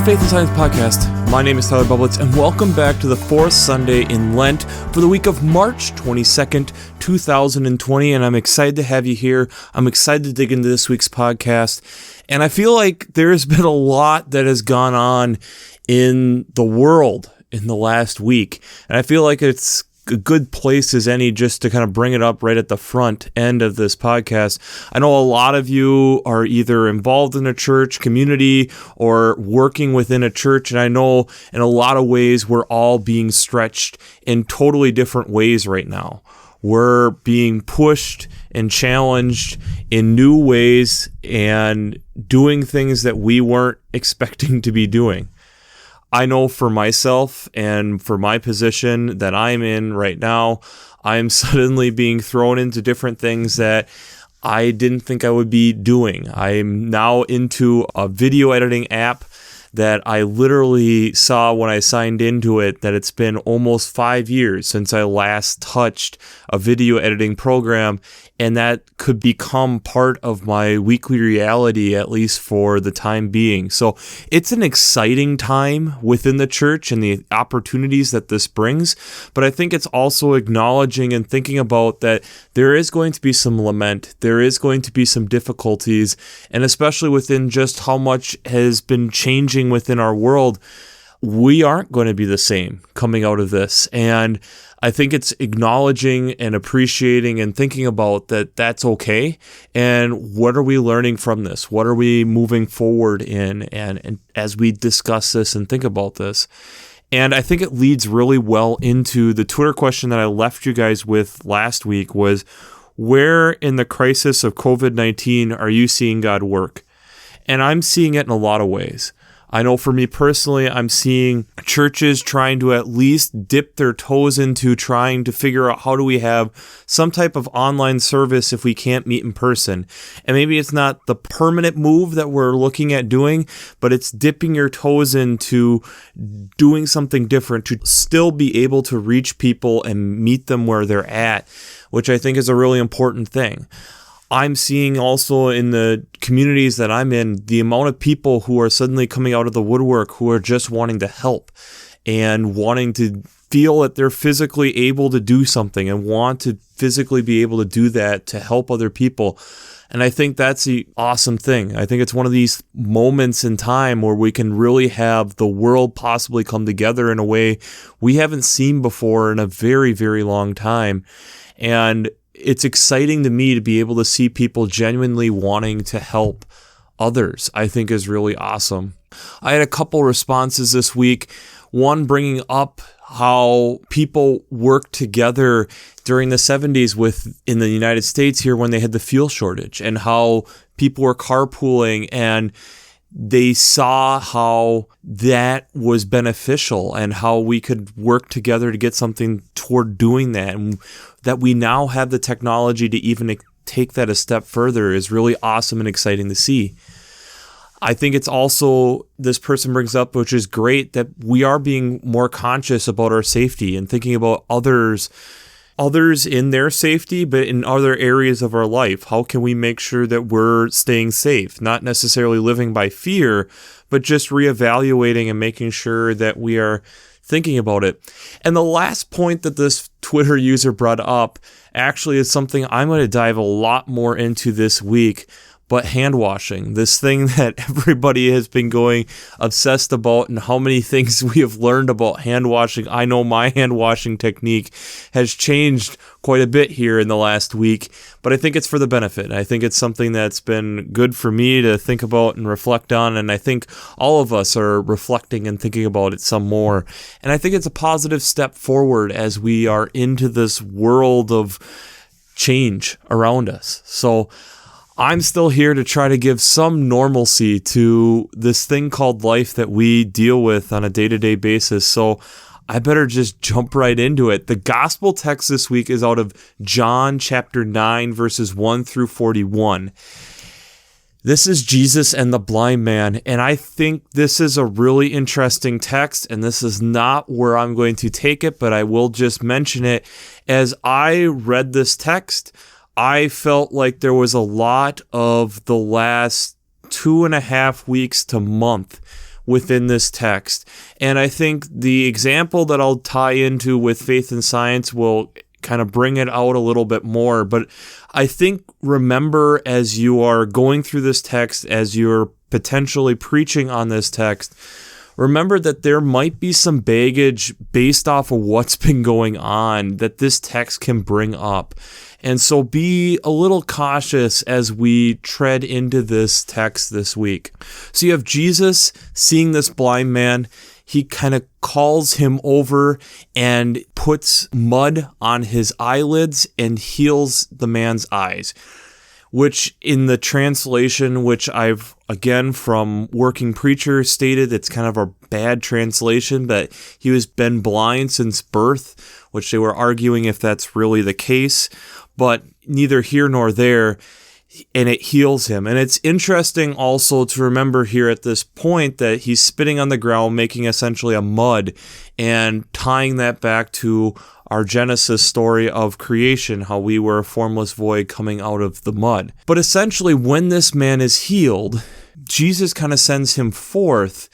the Faith and Science Podcast. My name is Tyler Bublitz, and welcome back to the fourth Sunday in Lent for the week of March 22nd, 2020, and I'm excited to have you here. I'm excited to dig into this week's podcast, and I feel like there's been a lot that has gone on in the world in the last week, and I feel like it's a good place as any just to kind of bring it up right at the front end of this podcast. I know a lot of you are either involved in a church community or working within a church, and I know in a lot of ways we're all being stretched in totally different ways right now. We're being pushed and challenged in new ways and doing things that we weren't expecting to be doing. I know for myself and for my position that I'm in right now, I'm suddenly being thrown into different things that I didn't think I would be doing. I'm now into a video editing app that I literally saw when I signed into it that it's been almost 5 years since I last touched a video editing program, and that could become part of my weekly reality, at least for the time being. So it's an exciting time within the church and the opportunities that this brings, but I think it's also acknowledging and thinking about that there is going to be some lament, there is going to be some difficulties, and especially within just how much has been changing within our world, we aren't going to be the same coming out of this. And I think it's acknowledging and appreciating and thinking about that that's okay. And what are we learning from this? What are we moving forward in? And as we discuss this and think about this. And I think it leads really well into the Twitter question that I left you guys with last week was, where in the crisis of COVID-19 are you seeing God work? And I'm seeing it in a lot of ways. I know for me personally, I'm seeing churches trying to at least dip their toes into trying to figure out how do we have some type of online service if we can't meet in person. And maybe it's not the permanent move that we're looking at doing, but it's dipping your toes into doing something different to still be able to reach people and meet them where they're at, which I think is a really important thing. I'm seeing also in the communities that I'm in, the amount of people who are suddenly coming out of the woodwork who are just wanting to help and wanting to feel that they're physically able to do something and want to physically be able to do that to help other people. And I think that's the awesome thing. I think it's one of these moments in time where we can really have the world possibly come together in a way we haven't seen before in a very, very long time. And it's exciting to me to be able to see people genuinely wanting to help others. I think is really awesome. I had a couple responses this week. One bringing up how people worked together during the 70s in the United States here when they had the fuel shortage, and how people were carpooling and they saw how that was beneficial and how we could work together to get something toward doing that. And that we now have the technology to even take that a step further is really awesome and exciting to see. I think it's also, this person brings up, which is great, that we are being more conscious about our safety and thinking about others in their safety, but in other areas of our life. How can we make sure that we're staying safe? Not necessarily living by fear, but just reevaluating and making sure that we are thinking about it. And the last point that this Twitter user brought up actually is something I'm going to dive a lot more into this week. But hand washing, this thing that everybody has been going obsessed about, and how many things we have learned about hand washing. I know my hand washing technique has changed quite a bit here in the last week, but I think it's for the benefit. I think it's something that's been good for me to think about and reflect on, and I think all of us are reflecting and thinking about it some more. And I think it's a positive step forward as we are into this world of change around us. So I'm still here to try to give some normalcy to this thing called life that we deal with on a day-to-day basis. So I better just jump right into it. The gospel text this week is out of John chapter 9, verses 1 through 41. This is Jesus and the blind man, and I think this is a really interesting text, and this is not where I'm going to take it, but I will just mention it. As I read this text, I felt like there was a lot of the last 2.5 weeks to month within this text. And I think the example that I'll tie into with faith and science will kind of bring it out a little bit more. But I think remember, as you are going through this text, as you're potentially preaching on this text, remember that there might be some baggage based off of what's been going on that this text can bring up. And so be a little cautious as we tread into this text this week. So you have Jesus seeing this blind man. He kind of calls him over and puts mud on his eyelids and heals the man's eyes, which in the translation, which I've, again, from Working Preacher stated, it's kind of a bad translation, but he has been blind since birth, which they were arguing if that's really the case, but neither here nor there, and it heals him. And it's interesting also to remember here at this point that he's spitting on the ground, making essentially a mud, and tying that back to our Genesis story of creation, how we were a formless void coming out of the mud. But essentially, when this man is healed, Jesus kind of sends him forth,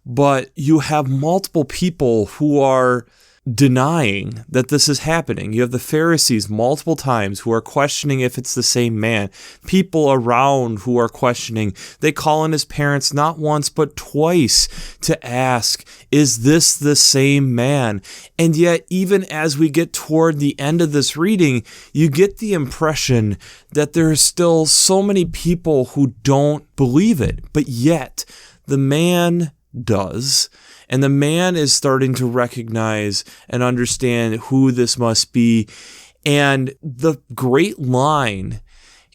but you have multiple people who are denying that this is happening. You have the Pharisees multiple times who are questioning if it's the same man. People around who are questioning. They call in his parents not once but twice to ask, is this the same man? And yet, even as we get toward the end of this reading, you get the impression that there are still so many people who don't believe it, but yet the man does. And the man is starting to recognize and understand who this must be. And the great line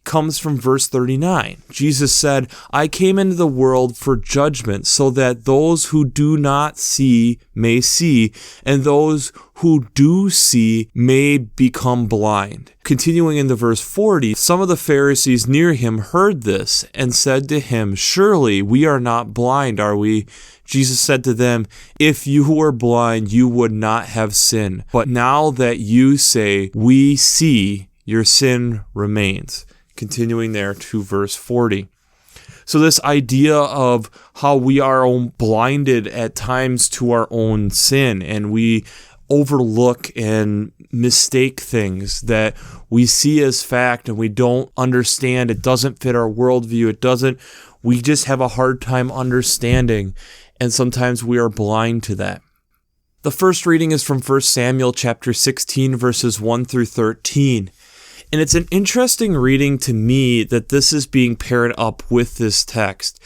comes from verse 39. Jesus said, I came into the world for judgment, so that those who do not see may see, and those who do see may become blind. Continuing into verse 40, some of the Pharisees near him heard this and said to him, surely we are not blind, are we? Jesus said to them, if you were blind, you would not have sin. But now that you say, we see, your sin remains. Continuing there to verse 40. So this idea of how we are blinded at times to our own sin, and we overlook and mistake things that we see as fact and we don't understand. It doesn't fit our worldview. We just have a hard time understanding. And sometimes we are blind to that. The first reading is from 1 Samuel chapter 16, verses 1 through 13. And it's an interesting reading to me that this is being paired up with this text,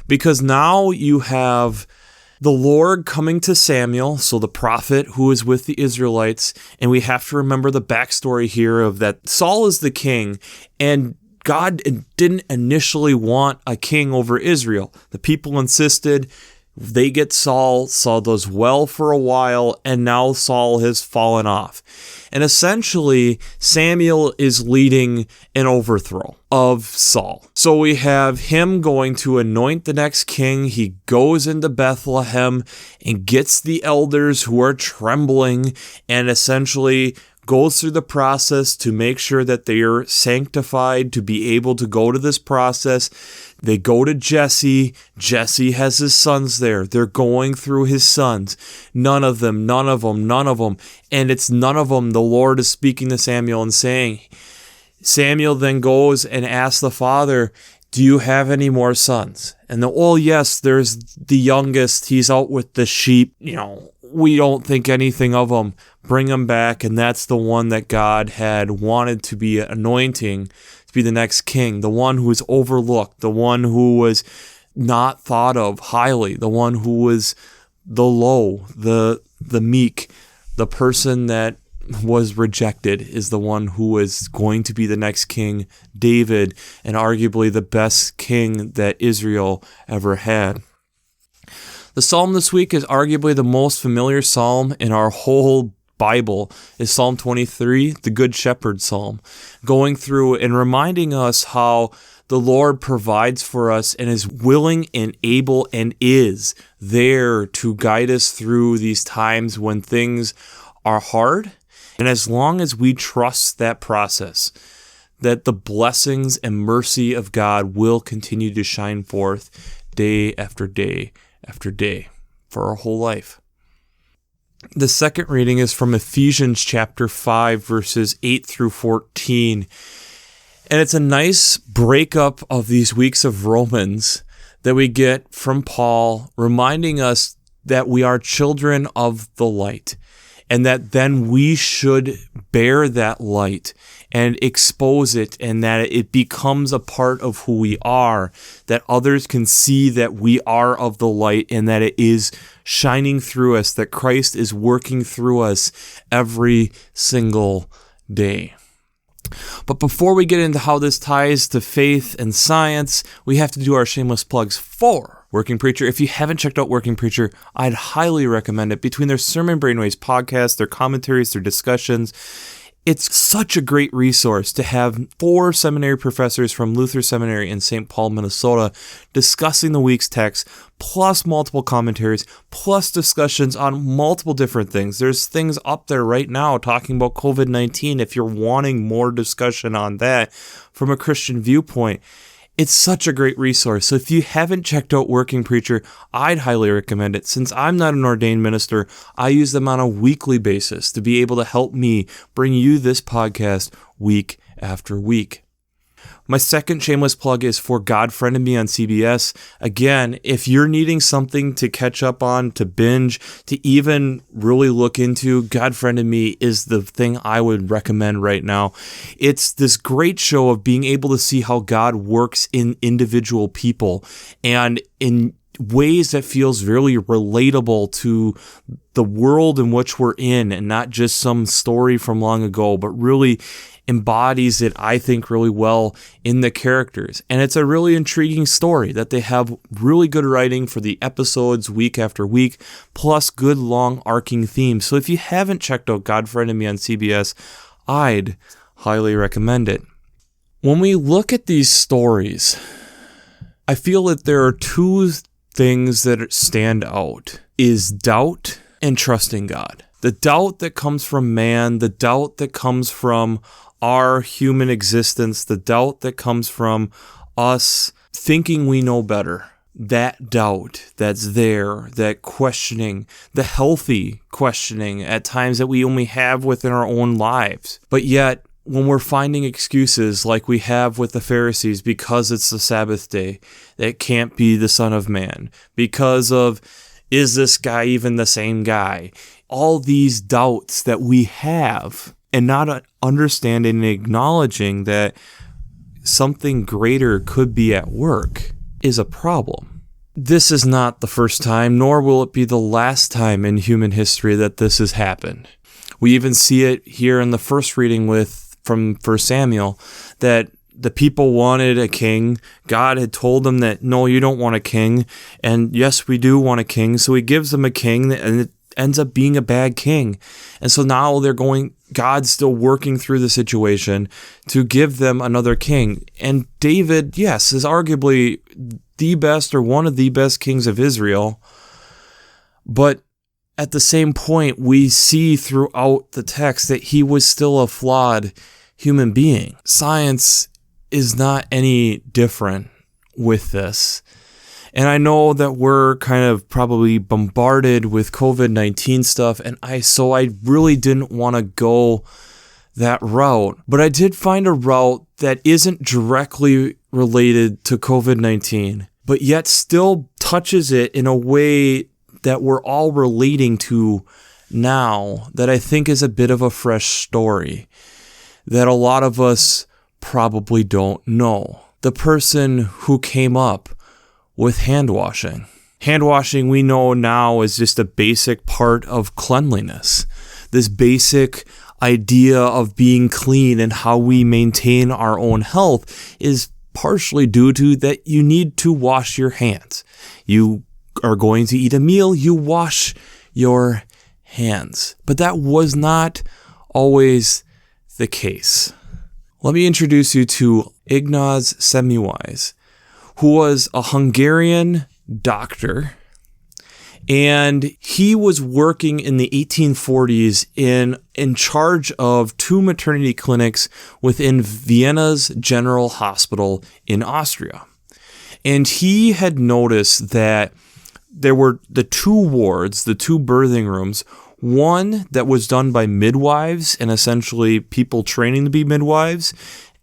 because now you have the Lord coming to Samuel, so the prophet who is with the Israelites, and we have to remember the backstory here of that Saul is the king, and God didn't initially want a king over Israel. The people insisted. They get Saul. Saul does well for a while, and now Saul has fallen off. And essentially, Samuel is leading an overthrow of Saul. So we have him going to anoint the next king. He goes into Bethlehem and gets the elders who are trembling and essentially goes through the process to make sure that they are sanctified to be able to go to this process. They go to Jesse. Jesse has his sons there. They're going through his sons. None of them. And it's none of them. The Lord is speaking to Samuel and saying, Samuel then goes and asks the father, do you have any more sons? And yes, there's the youngest. He's out with the sheep. We don't think anything of him. Bring him back. And that's the one that God had wanted to be anointing to be the next king, the one who was overlooked, the one who was not thought of highly, the one who was the low, the meek, the person that was rejected is the one who is going to be the next king, David, and arguably the best king that Israel ever had. The psalm this week is arguably the most familiar psalm in our whole Bible, is Psalm 23, the Good Shepherd Psalm, going through and reminding us how the Lord provides for us and is willing and able and is there to guide us through these times when things are hard. And as long as we trust that process, that the blessings and mercy of God will continue to shine forth day after day after day for our whole life. The second reading is from Ephesians chapter 5, verses 8 through 14. And it's a nice breakup of these weeks of Romans that we get from Paul, reminding us that we are children of the light, and that then we should bear that light and expose it, and that it becomes a part of who we are, that others can see that we are of the light and that it is shining through us, that Christ is working through us every single day. But before we get into how this ties to faith and science, we have to do our shameless plugs for Working Preacher. If you haven't checked out Working Preacher, I'd highly recommend it. Between their Sermon Brainwaves podcast, their commentaries, their discussions, it's such a great resource to have 4 seminary professors from Luther Seminary in St. Paul, Minnesota, discussing the week's text, plus multiple commentaries, plus discussions on multiple different things. There's things up there right now talking about COVID-19 if you're wanting more discussion on that from a Christian viewpoint. It's such a great resource. So if you haven't checked out Working Preacher, I'd highly recommend it. Since I'm not an ordained minister, I use them on a weekly basis to be able to help me bring you this podcast week after week. My second shameless plug is for God Friended Me on CBS. Again, if you're needing something to catch up on, to binge, to even really look into, God Friended Me is the thing I would recommend right now. It's this great show of being able to see how God works in individual people and in ways that feels really relatable to the world in which we're in, and not just some story from long ago, but really embodies it, I think, really well in the characters. And it's a really intriguing story that they have really good writing for the episodes week after week, plus good long arcing themes. So if you haven't checked out God Friended Me on CBS, I'd highly recommend it. When we look at these stories, I feel that there are 2 things that stand out, is doubt and trusting God. The doubt that comes from man, the doubt that comes from our human existence, the doubt that comes from us thinking we know better. That doubt that's there, that questioning, the healthy questioning at times that we only have within our own lives. But yet, when we're finding excuses like we have with the Pharisees because it's the Sabbath day, that can't be the Son of Man, because of, is this guy even the same guy? All these doubts that we have, and not understanding and acknowledging that something greater could be at work, is a problem. This is not the first time, nor will it be the last time in human history that this has happened. We even see it here in the first reading from 1 Samuel, that the people wanted a king. God had told them that, no, you don't want a king. And yes, we do want a king. So he gives them a king, and it ends up being a bad king. And so now God's still working through the situation to give them another king. And David, yes, is arguably the best or one of the best kings of Israel. But at the same point, we see throughout the text that he was still a flawed human being. Science is not any different with this. And I know that we're kind of probably bombarded with COVID-19 stuff, and so I really didn't want to go that route. But I did find a route that isn't directly related to COVID-19, but yet still touches it in a way that we're all relating to now, that I think is a bit of a fresh story that a lot of us probably don't know. The person who came up with hand washing. Hand washing, we know now, is just a basic part of cleanliness. This basic idea of being clean and how we maintain our own health is partially due to that you need to wash your hands. You are going to eat a meal, you wash your hands. But that was not always the case. Let me introduce you to Ignaz Semmelweis, who was a Hungarian doctor, and he was working in the 1840s in charge of 2 maternity clinics within Vienna's General Hospital in Austria. And he had noticed that there were the two wards, the two birthing rooms, one that was done by midwives and essentially people training to be midwives,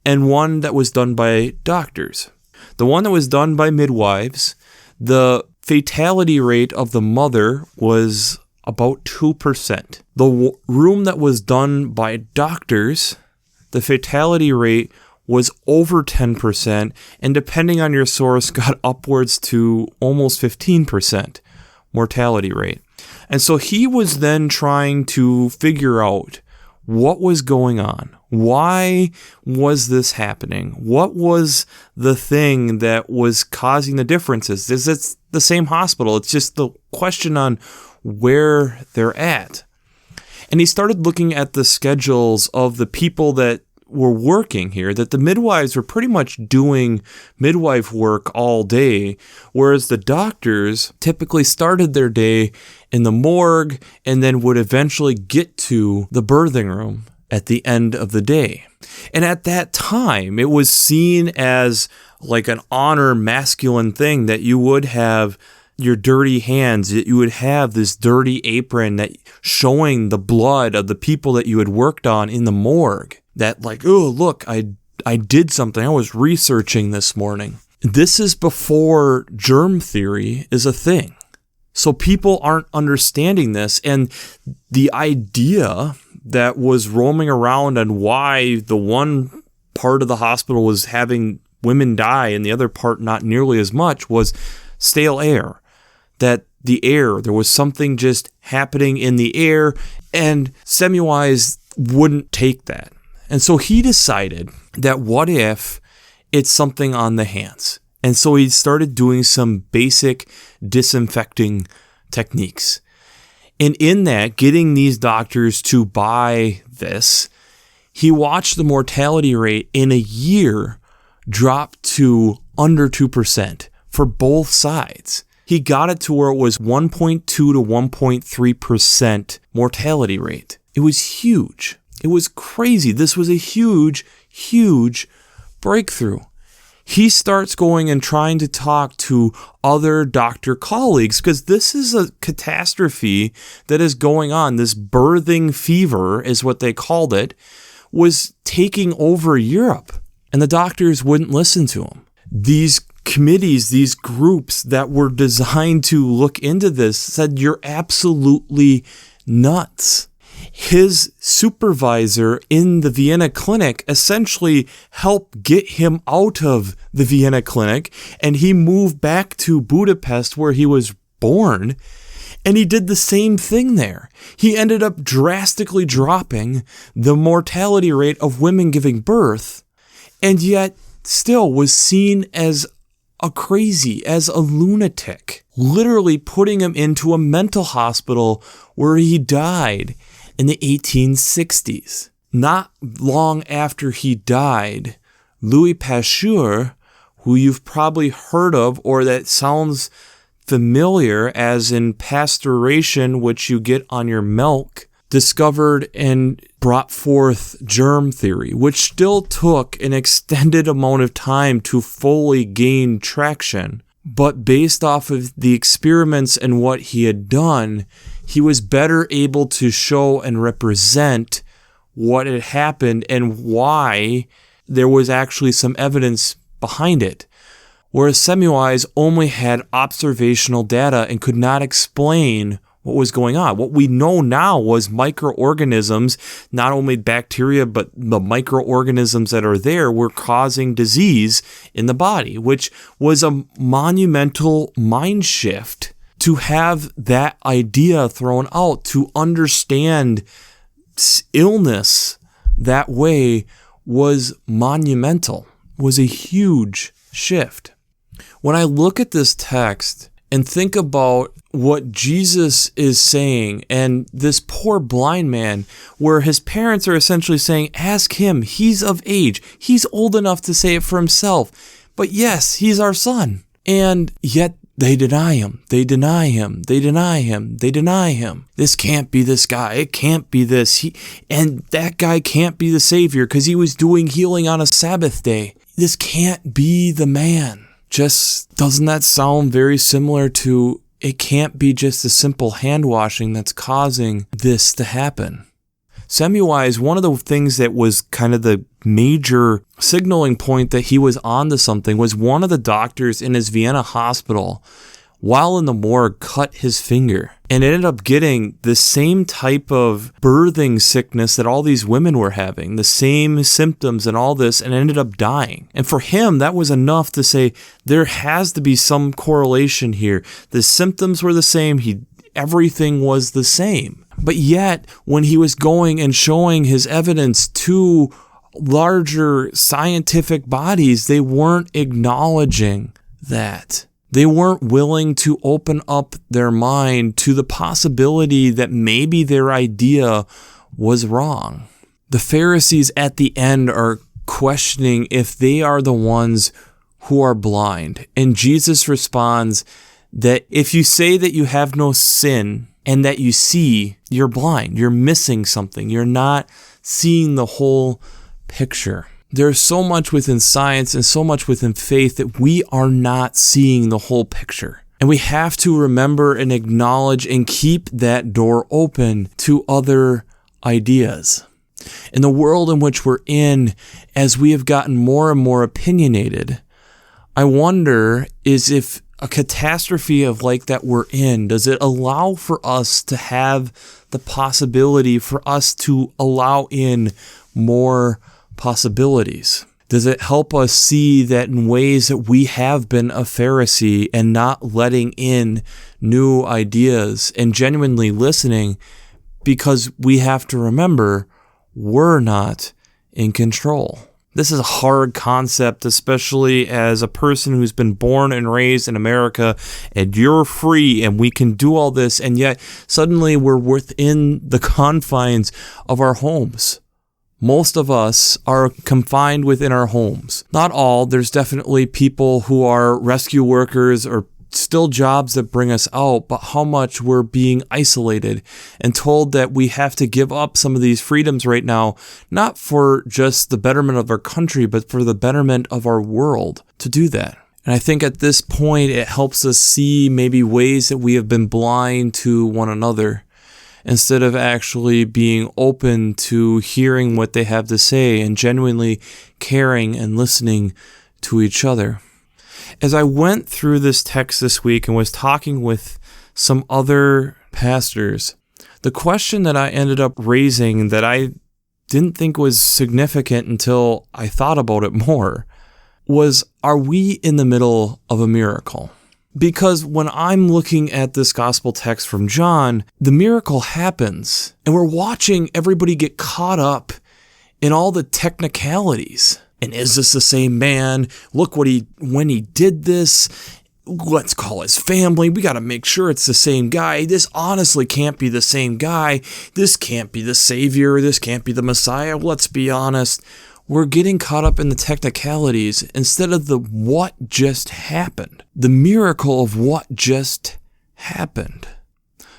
and one that was done by doctors. The one that was done by midwives, the fatality rate of the mother was about 2%. The room that was done by doctors, the fatality rate was over 10%, and depending on your source, got upwards to almost 15% mortality rate. And so he was then trying to figure out what was going on. Why was this happening? What was the thing that was causing the differences? Is it the same hospital? It's just the question on where they're at. And he started looking at the schedules of the people that were working here, that the midwives were pretty much doing midwife work all day, whereas the doctors typically started their day in the morgue and then would eventually get to the birthing room at the end of the day. And at that time, it was seen as like an honor masculine thing that you would have your dirty hands, that you would have this dirty apron that showing the blood of the people that you had worked on in the morgue. That like, oh, look, I did something. I was researching this morning. This is before germ theory is a thing. So people aren't understanding this. And the idea that was roaming around and why the one part of the hospital was having women die and the other part not nearly as much was stale air. That the air, there was something just happening in the air, and Semmelweis wouldn't take that. And so he decided that what if it's something on the hands? And so he started doing some basic disinfecting techniques. And in that, getting these doctors to buy this, he watched the mortality rate in a year drop to under 2% for both sides. He got it to where it was 1.2 to 1.3% mortality rate. It was huge. It was crazy. This was a huge, huge breakthrough. He starts going and trying to talk to other doctor colleagues because this is a catastrophe that is going on. This birthing fever is what they called it, was taking over Europe, and the doctors wouldn't listen to him. These committees, these groups that were designed to look into this said, you're absolutely nuts. His supervisor in the Vienna clinic essentially helped get him out of the Vienna clinic, and he moved back to Budapest where he was born, and he did the same thing there. He ended up drastically dropping the mortality rate of women giving birth, and yet still was seen as a crazy, as a lunatic, literally putting him into a mental hospital where he died in the 1860s. Not long after he died, Louis Pasteur, who you've probably heard of, or that sounds familiar as in pasteurization, which you get on your milk, discovered and brought forth germ theory, which still took an extended amount of time to fully gain traction. But based off of the experiments and what he had done, he was better able to show and represent what had happened and why there was actually some evidence behind it. Whereas Semmelweis only had observational data and could not explain what was going on. What we know now was microorganisms, not only bacteria, but the microorganisms that are there were causing disease in the body, which was a monumental mind shift to have that idea thrown out, to understand illness that way was monumental, was a huge shift. When I look at this text and think about what Jesus is saying, and this poor blind man, where his parents are essentially saying, ask him, he's of age, he's old enough to say it for himself, but yes, he's our son. And yet they deny him, they deny him, they deny him, they deny him. This can't be this guy, it can't be this, and that guy can't be the Savior because he was doing healing on a Sabbath day. This can't be the man. Just doesn't that sound very similar to it can't be just a simple hand washing that's causing this to happen. Semmelweis, one of the things that was kind of the major signaling point that he was onto something was one of the doctors in his Vienna hospital, while in the morgue, cut his finger and ended up getting the same type of birthing sickness that all these women were having, the same symptoms and all this, and ended up dying. And for him, that was enough to say there has to be some correlation here. The symptoms were the same. Everything was the same. But yet, when he was going and showing his evidence to larger scientific bodies, they weren't acknowledging that. They weren't willing to open up their mind to the possibility that maybe their idea was wrong. The Pharisees at the end are questioning if they are the ones who are blind. And Jesus responds that if you say that you have no sin and that you see, you're blind. You're missing something. You're not seeing the whole picture. There's so much within science and so much within faith that we are not seeing the whole picture. And we have to remember and acknowledge and keep that door open to other ideas. In the world in which we're in, as we have gotten more and more opinionated, I wonder is if a catastrophe of like that we're in, does it allow for us to have the possibility for us to allow in more possibilities? Does it help us see that in ways that we have been a Pharisee and not letting in new ideas and genuinely listening, because we have to remember we're not in control. This is a hard concept, especially as a person who's been born and raised in America, and you're free and we can do all this, and yet suddenly we're within the confines of our homes. Most of us are confined within our homes. Not all. There's definitely people who are rescue workers or still jobs that bring us out, but how much we're being isolated and told that we have to give up some of these freedoms right now, not for just the betterment of our country, but for the betterment of our world to do that. And I think at this point, it helps us see maybe ways that we have been blind to one another, instead of actually being open to hearing what they have to say and genuinely caring and listening to each other. As I went through this text this week and was talking with some other pastors, the question that I ended up raising that I didn't think was significant until I thought about it more was, are we in the middle of a miracle? Because when I'm looking at this gospel text from John, the miracle happens, and we're watching everybody get caught up in all the technicalities. And is this the same man? Look when he did this. Let's call his family. We got to make sure it's the same guy. This honestly can't be the same guy. This can't be the Savior. This can't be the Messiah. Let's be honest. We're getting caught up in the technicalities instead of the what just happened, the miracle of what just happened.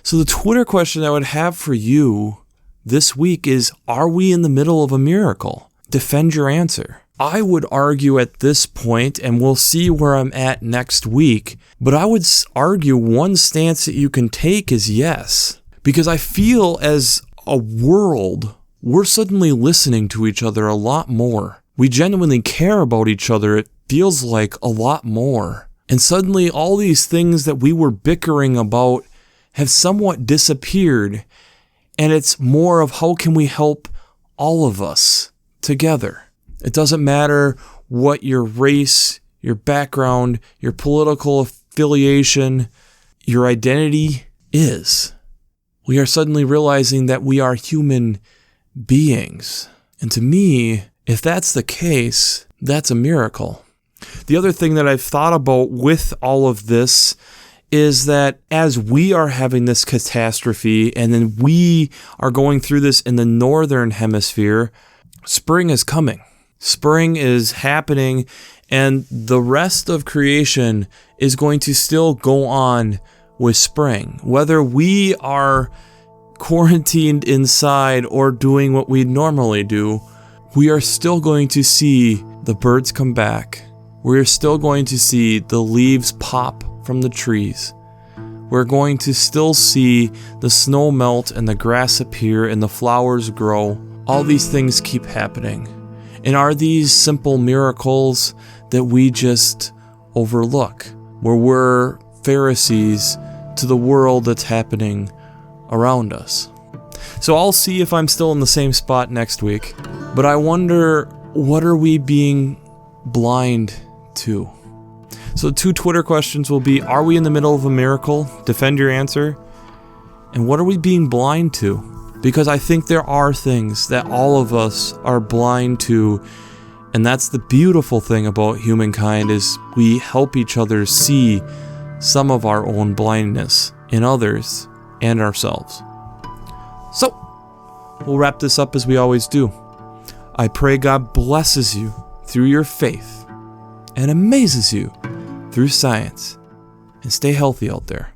So the Twitter question I would have for you this week is, are we in the middle of a miracle? Defend your answer. I would argue at this point, and we'll see where I'm at next week, but I would argue one stance that you can take is yes, because I feel as a world, we're suddenly listening to each other a lot more. We genuinely care about each other, it feels like, a lot more. And suddenly all these things that we were bickering about have somewhat disappeared, and it's more of how can we help all of us together. It doesn't matter what your race, your background, your political affiliation, your identity is. We are suddenly realizing that we are human beings. And to me, if that's the case, that's a miracle. The other thing that I've thought about with all of this is that as we are having this catastrophe and then we are going through this in the northern hemisphere, spring is coming. Spring is happening, and the rest of creation is going to still go on with spring. Whether we are quarantined inside or doing what we normally do, we are still going to see the birds come back. We're still going to see the leaves pop from the trees. We're going to still see the snow melt and the grass appear and the flowers grow. All these things keep happening. And are these simple miracles that we just overlook, where we're Pharisees to the world that's happening around us? So I'll see if I'm still in the same spot next week. But I wonder, what are we being blind to? So 2 Twitter questions will be, are we in the middle of a miracle? Defend your answer. And what are we being blind to? Because I think there are things that all of us are blind to, and that's the beautiful thing about humankind, is we help each other see some of our own blindness in others and ourselves. So, we'll wrap this up as we always do. I pray God blesses you through your faith and amazes you through science. And stay healthy out there.